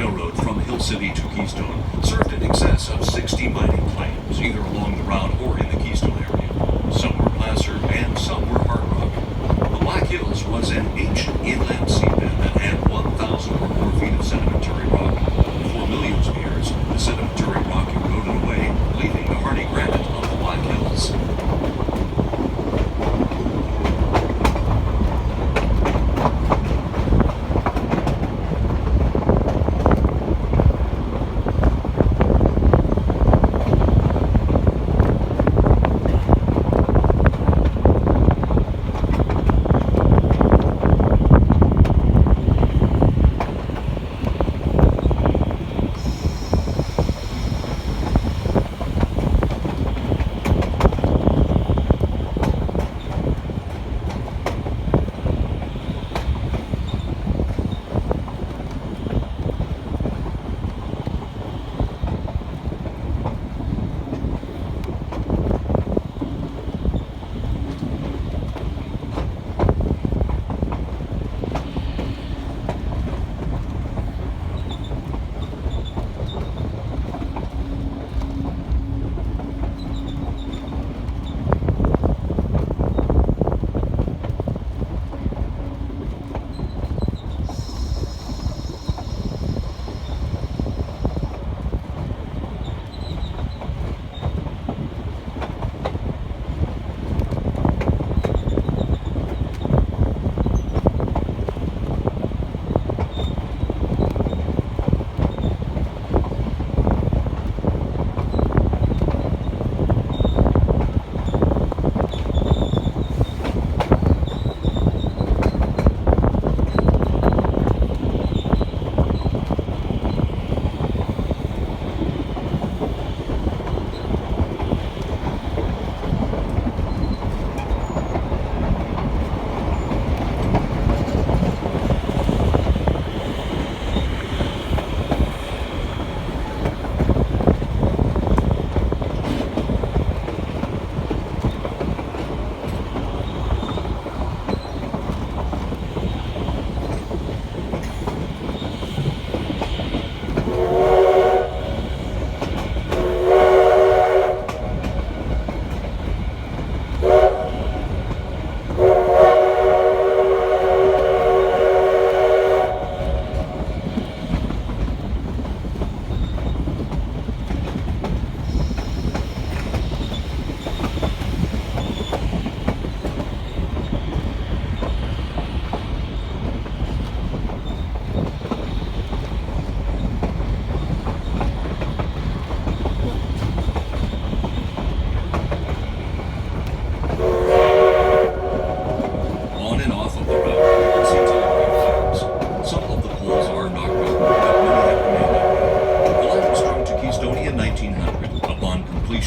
railroad from Hill City to Keystone served in excess of 60 mining claims, either along the route or in the Keystone area. Some were placer and some were hard rock. The Black Hills was an ancient inland seabed that had 1,000 or more feet of sedimentary rock. For millions of years, the sedimentary rock eroded away, leaving the hardy granite of the Black Hills.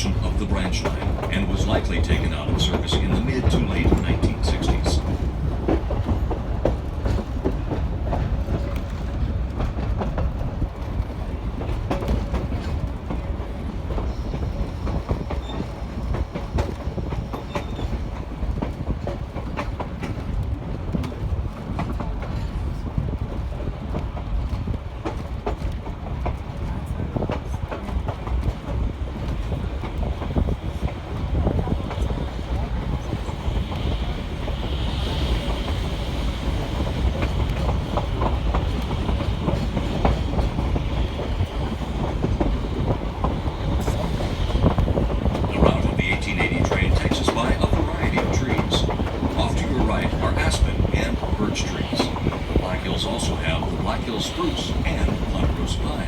Of the branch line and was likely taken out of service in the mid to late 1960s. Also have the Black Hill spruce and ponderosa pine.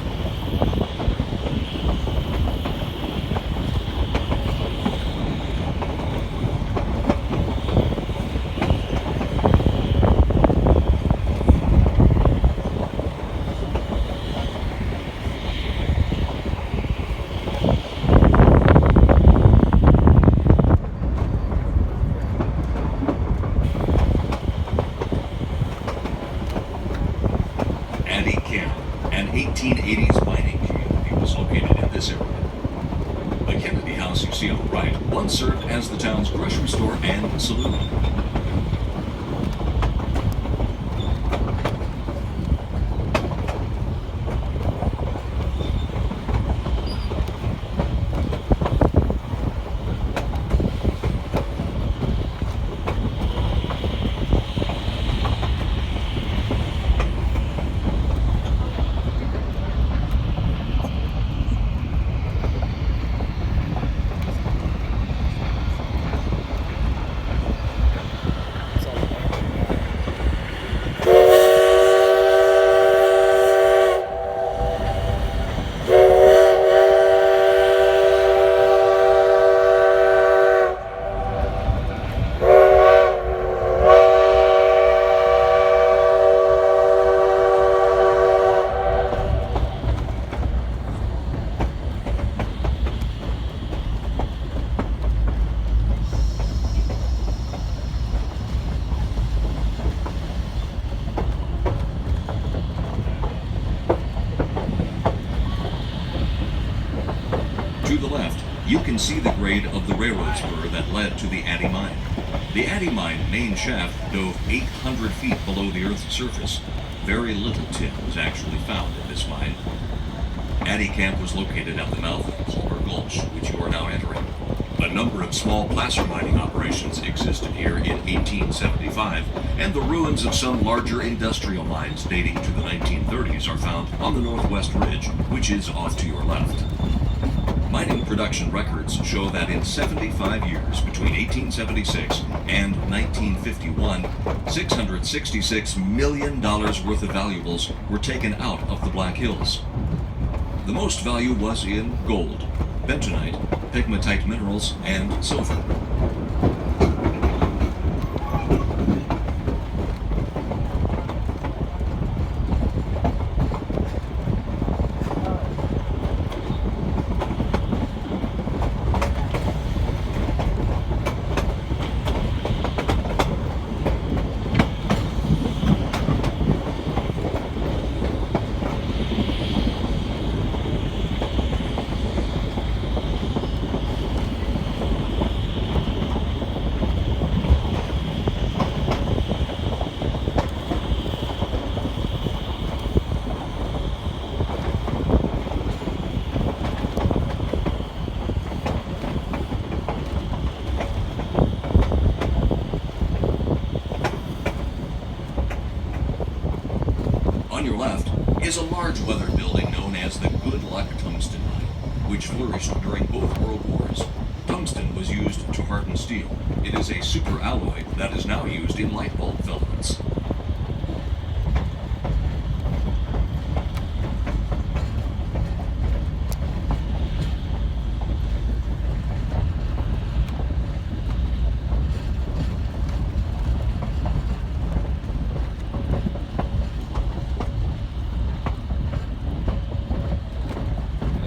An 1880s mining community was located in this area. The Kennedy House you see on the right once served as the town's grocery store and saloon. You can see the grade of the railroad spur that led to the Addy Mine. The Addy Mine main shaft dove 800 feet below the Earth's surface. Very little tin was actually found in this mine. Addy Camp was located at the mouth of Palmer Gulch, which you are now entering. A number of small placer mining operations existed here in 1875, and the ruins of some larger industrial mines dating to the 1930s are found on the northwest ridge, which is off to your left. Mining production records show that in 75 years, between 1876 and 1951, $666 million worth of valuables were taken out of the Black Hills. The most value was in gold, bentonite, pegmatite minerals, and silver. On your left is a large weathered building known as the Good Luck Tungsten Mine, which flourished during both World Wars. Tungsten was used to harden steel. It is a superalloy that is now used in light bulb filaments.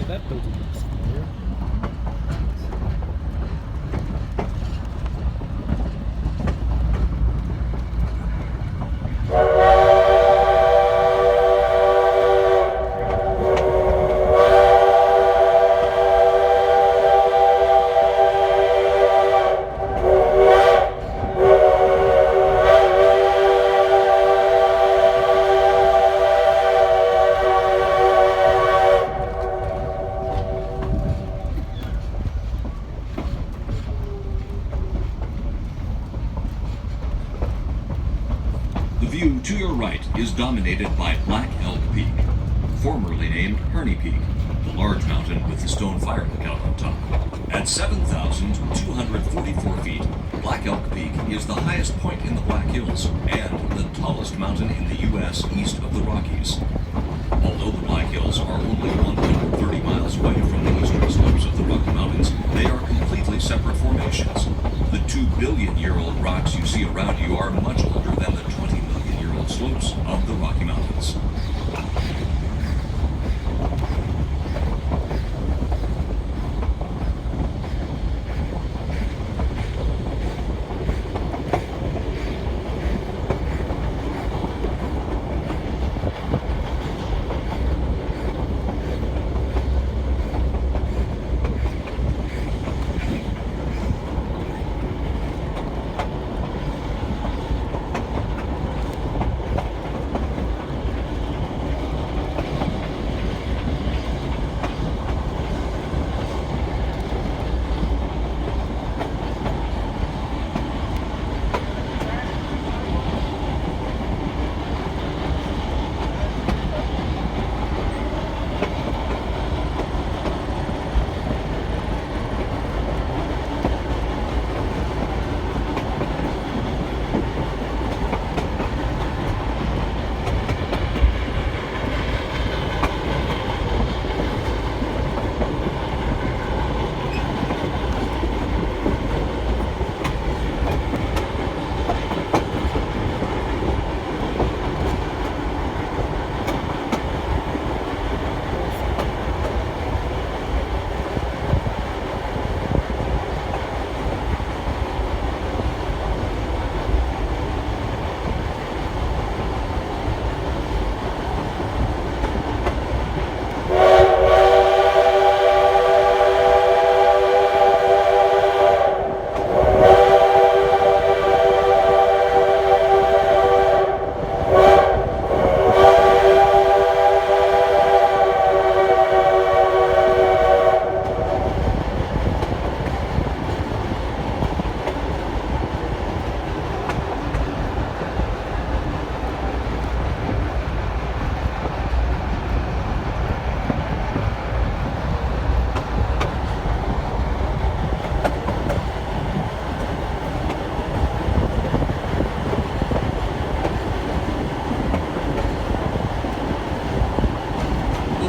That building looks familiar. The view to your right is dominated by Black Elk Peak, formerly named Herney Peak, the large mountain with the stone fire lookout on top. At 7,244 feet, Black Elk Peak is the highest point in the Black Hills and the tallest mountain in the U.S. east of the Rockies. Although the Black Hills are only 130 miles away from the eastern slopes of the Rocky Mountains, they are completely separate formations. The 2-billion-year-old rocks you see around you are much older than the 20-million-year-old slopes of the Rocky Mountains.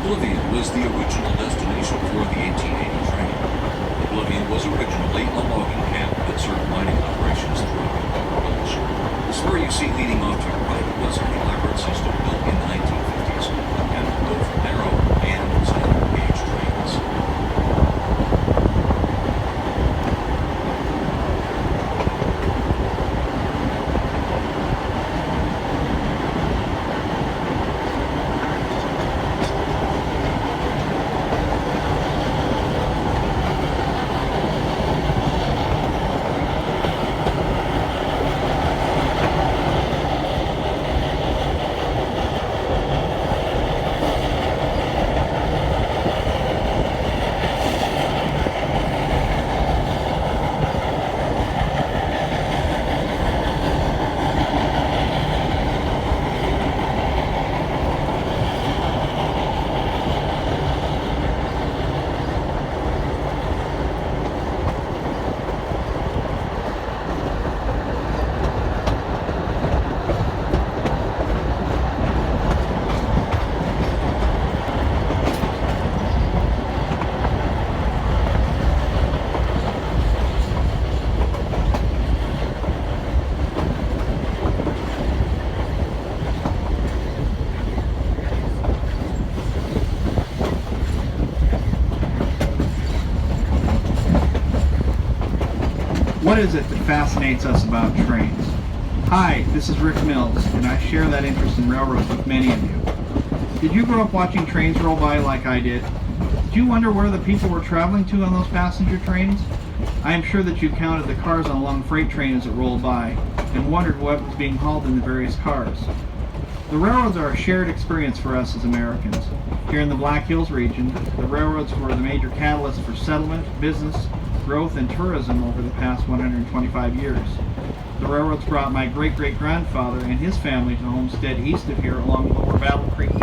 Oblivion was the original destination for the 1880 train. Oblivion was originally a logging camp that served mining operations throughout the Gold Rush. The spur you see leading off to your right was an elaborate system built in the 1950s and built for narrow and standard gauge trains. What is it that fascinates us about trains? Hi, this is Rick Mills, and I share that interest in railroads with many of you. Did you grow up watching trains roll by like I did? Did you wonder where the people were traveling to on those passenger trains? I am sure that you counted the cars on a long freight train as it rolled by, and wondered what was being hauled in the various cars. The railroads are a shared experience for us as Americans. Here in the Black Hills region, the railroads were the major catalyst for settlement, business, growth, and tourism over the past 125 years. The railroads brought my great-great-grandfather and his family to homestead east of here along Lower Battle Creek.